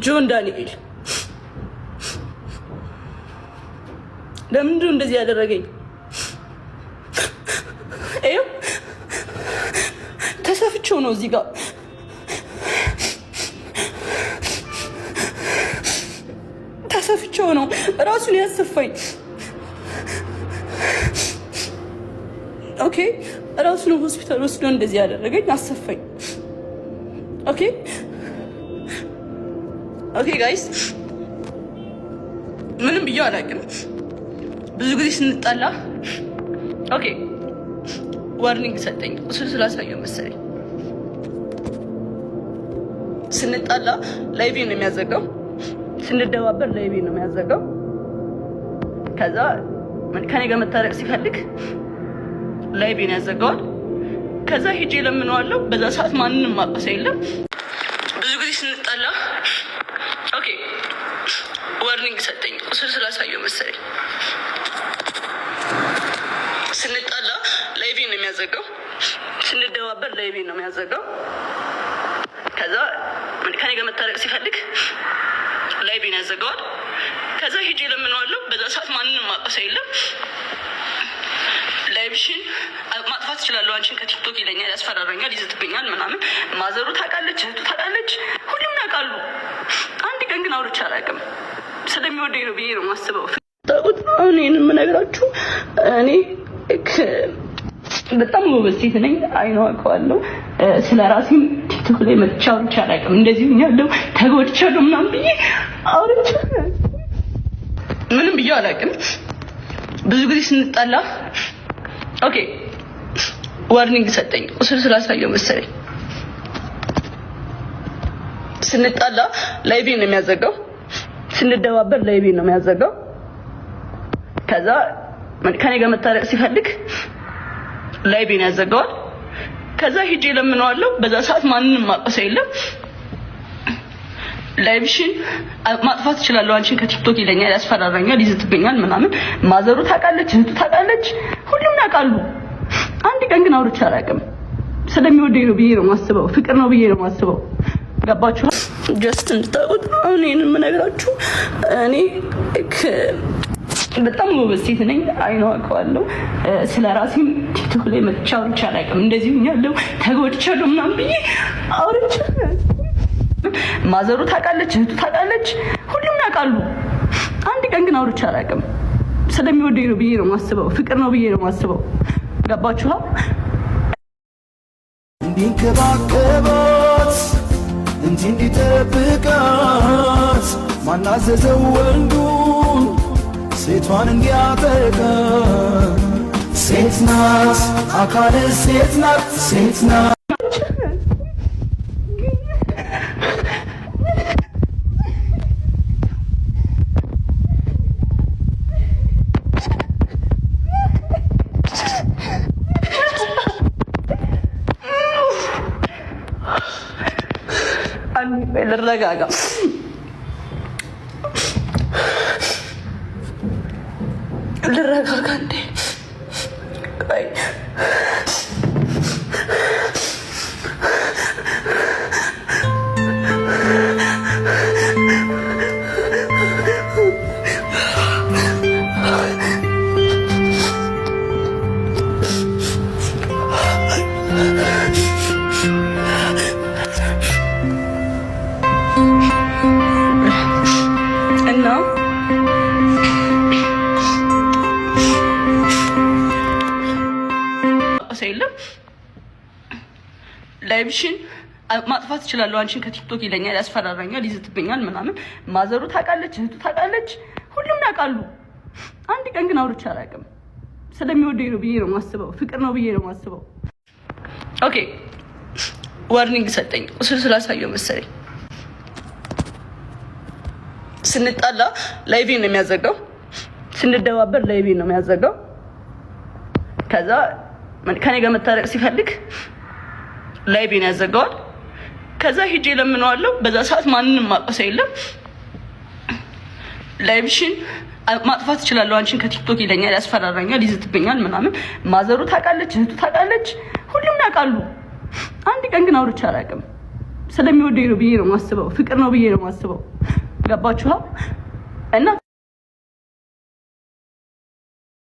ጆን ዳንኤል ለምንድነው እንደዚህ ያደረገኝ? ተሰፍቼው ነው እዚህ ጋር ተሰፍቼው ነው ራሱን ያሰፋኝ። ኦኬ ራሱን ሆስፒታል ወስዶ እንደዚህ ያደረገኝ አሰፋኝ። ኦኬ ጋይስ ምንም ብዬ አላውቅም። ብዙ ጊዜ ስንጣላ ዋርኒንግ ሰጠኝ። እሱን ስላሳየው መሰለኝ ስንጣላ ላይቬ ነው የሚያዘጋው፣ ስንደባበር ላይቬ ነው የሚያዘጋው። ከዛ ከኔ ጋር መታረቅ ሲፈልግ ላይቬ ነው ያዘጋዋል። ከዛ ሄጄ ለምነዋለሁ። በዛ ሰዓት ማንንም ማቀሰ የለም። ብዙ ጊዜ ስንጣላ ዋርኒንግ ሰጠኝ። እሱን ስላሳየው መሰለኝ ስንጣላ ላይቬ ነው የሚያዘጋው፣ ስንደባበር ላይቬ ነው የሚያዘጋው። ከዛ ከኔ ጋር መታረቅ ሲፈልግ ላይቬ ነው ያዘጋዋል። ከዛ ሄጄ ለምነዋለሁ። በዛ ሰዓት ማንንም ማቀሰ የለም። ላይቭሽን ማጥፋት እችላለሁ አንቺን ከቲክቶክ ይለኛል፣ ያስፈራራኛል፣ ይዝትብኛል ምናምን። ማዘሩ ታውቃለች፣ እህቱ ታውቃለች፣ ሁሉም ያውቃሉ። አንድ ቀን ግን አውርቼ አላውቅም። ስለሚወደኝ ነው ብዬ ነው የማስበው። ታውቁት አሁን ይሄንን የምነግራችሁ እኔ በጣም ጎበዝ ሴት ነኝ። አይኗ አውቀዋለሁ። ስለ ራሴም ቲክቶክ ላይ መጥቼ አውርቼ አላውቅም። እንደዚህ ሆኛለሁ ተጎድቻለሁ ምናምን ብዬ አውርቼ ምንም ብዬ አላውቅም። ብዙ ጊዜ ስንጣላ ዋርኒንግ ሰጠኝ። እሱን ስላሳየው መሰለኝ ስንጣላ ላይቬ ነው የሚያዘጋው፣ ስንደባበር ላይቬ ነው የሚያዘጋው። ከዛ ከኔ ጋር መታረቅ ሲፈልግ ላይቬ ነው ያዘጋዋል። ከዛ ሄጄ ለምነዋለሁ። በዛ ሰዓት ማንንም ማቀሰ የለም። ላይቭሽን ማጥፋት እችላለሁ አንቺን ከቲክቶክ ይለኛል፣ ያስፈራራኛል፣ ይዝትብኛል ምናምን። ማዘሩ ታውቃለች፣ እህቱ ታውቃለች፣ ሁሉም ያውቃሉ። አንድ ቀን ግን አውርቼ አላውቅም። ስለሚወደኝ ነው ብዬ ነው የማስበው። ፍቅር ነው ብዬ ነው የማስበው። ገባችሁ? ጀስት እንድታውቁት አሁን ይሄንን የምነግራችሁ እኔ በጣም ጎበዝ ሴት ነኝ። አይኗ አውቀዋለሁ። ስለ ራሴም ቲክቶክ ላይ መጥቼ አውርቼ አላውቅም። እንደዚህ ሆኛለሁ ተጎድቻለሁ ምናምን ብዬ አውርቼ ማዘሩ ታውቃለች፣ እህቱ ታውቃለች፣ ሁሉም ያውቃሉ። አንድ ቀን ግን አውርቼ አላውቅም። ስለሚወደኝ ነው ብዬ ነው የማስበው። ፍቅር ነው ብዬ ነው የማስበው። ገባችሁ? እንዲንከባከባት እንጂ እንዲጠብቃት ማናዘዘው ወንዱን ሴቷን እንዲያጠቃ። ሴት ናት አካል ሴት ናት ሴት ናት ልረጋጋ። ልረጋጋ እንዴ? ላይቭሽን ማጥፋት እችላለሁ አንቺን ከቲክቶክ ይለኛል፣ ያስፈራራኛል፣ ይዝትብኛል ምናምን። ማዘሩ ታውቃለች፣ እህቱ ታውቃለች፣ ሁሉም ያውቃሉ። አንድ ቀን ግን አውርቼ አላውቅም። ስለሚወደኝ ነው ብዬ ነው የማስበው። ፍቅር ነው ብዬ ነው የማስበው። ዋርኒንግ ሰጠኝ። እሱን ስላሳየው መሰለኝ ስንጣላ ላይቬ ነው የሚያዘጋው፣ ስንደባበር ላይቬ ነው የሚያዘጋው። ከዛ ከኔ ጋር መታረቅ ሲፈልግ ላይቬ ነው ያዘጋዋል። ከዛ ሄጄ ለምነዋለሁ። በዛ ሰዓት ማንንም ማቀሰ የለም። ላይቭሽን ማጥፋት እችላለሁ አንቺን ከቲክቶክ ይለኛል፣ ያስፈራራኛል፣ ይዝትብኛል ምናምን። ማዘሩ ታውቃለች፣ እህቱ ታውቃለች፣ ሁሉም ያውቃሉ። አንድ ቀን ግን አውርቼ አላውቅም። ስለሚወደኝ ነው ብዬ ነው የማስበው። ፍቅር ነው ብዬ ነው የማስበው። ገባችኋ? እና